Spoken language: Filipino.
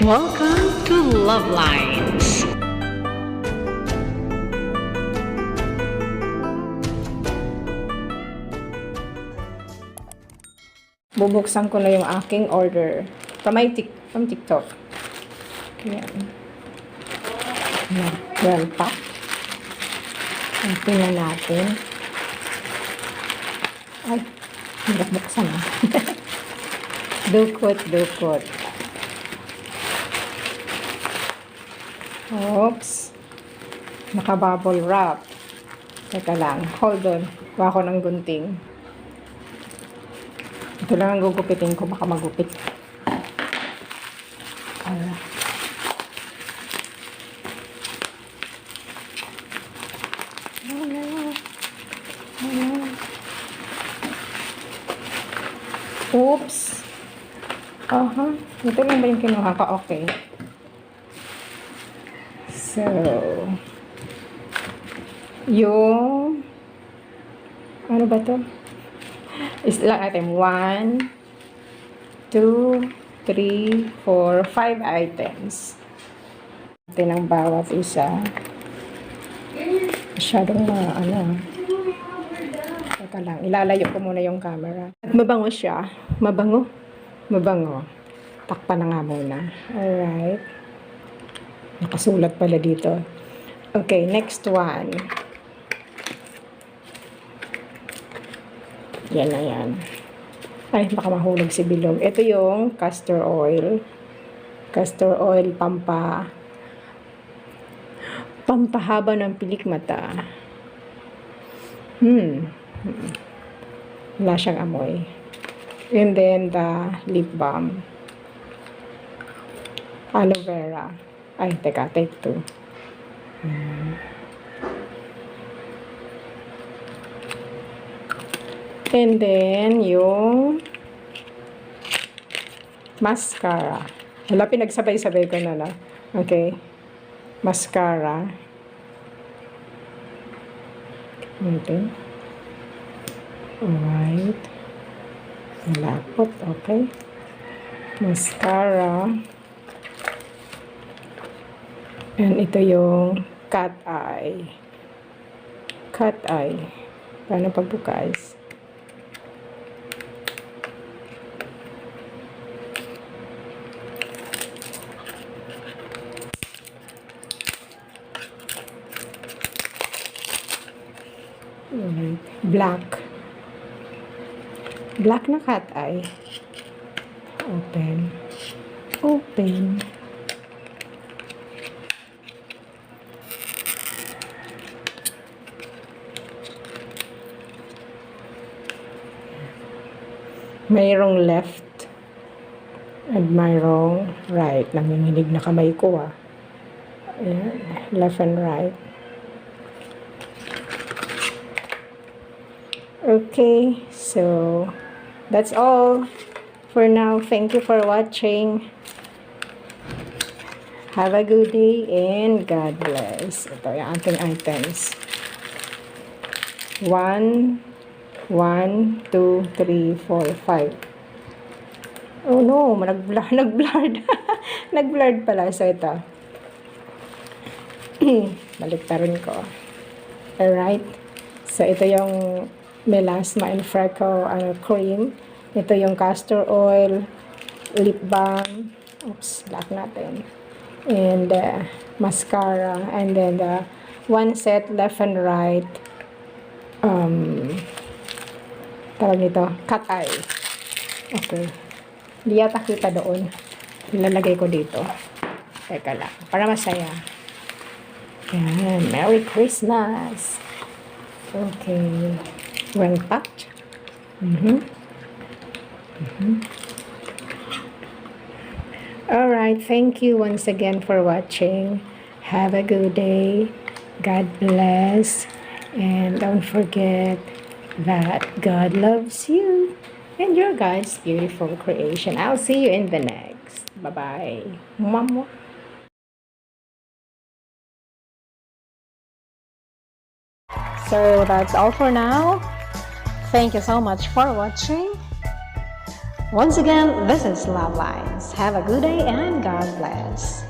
Welcome to LuvLiNes. Bubuksan ko na yung aking order from TikTok. Ayan. Well packed. Tingnan natin. Ay, hirap buksan ah. Dukot. Oops. Naka-bubble wrap. Teka lang. Hold on. Kuha ko ng gunting. Ito lang ang gugupitin ko. Baka magupit. Oops. Ito lang ba yung kinuha ko? Okay. So, yung ano ba to? Is lang item 1, 2, 3, 4, 5 items. Ito ng bawat isa. Masyadong teka lang, ilalayo ko muna yung camera. At mabango siya. Mabango. Takpan na nga muna. Alright. Nakasulat pala dito. Okay, next one. Yan na yan. Ay, baka mahulog si Bilog. Ito yung castor oil. Castor oil pampahaba ng pilik mata. Wala siyang amoy. And then the lip balm. Aloe vera. Ay, teka, take 2. And then, yung mascara. Wala, pinagsabay-sabay ko na. Okay. Mascara. Okay. Alright. Malapot. Okay. Mascara. And ito yung cat eye. Cat eye. Paano pagbukas? Black na cat eye. Open. Mayroong left and mayroong right. Nanginginig na kamay ko ah. Ayan. Left and right. Okay, so that's all for now. Thank you for watching. Have a good day and God bless. Ito yung ating items. 1, 2, 3, 4, 5. Oh no, nag-blurred. Nag-blurred pala. So ito. Baliktarin ko. Alright. So ito yung melasma and freckle cream. Ito yung castor oil, lip balm. Oops, lock natin. And mascara. And then the one set left and right. Tawag nito, cat eye. Okay. Hindi yata kita doon. Ilalagay ko dito. Teka lang. Para masaya. Yan. Merry Christmas! Okay. Well packed. Alright. Thank you once again for watching. Have a good day. God bless. And don't forget that God loves you and you're God's beautiful creation. I'll see you in the next. Bye-bye. Mama. So that's all for now. Thank you so much for watching. Once again, this is Love Lines. Have a good day and God bless.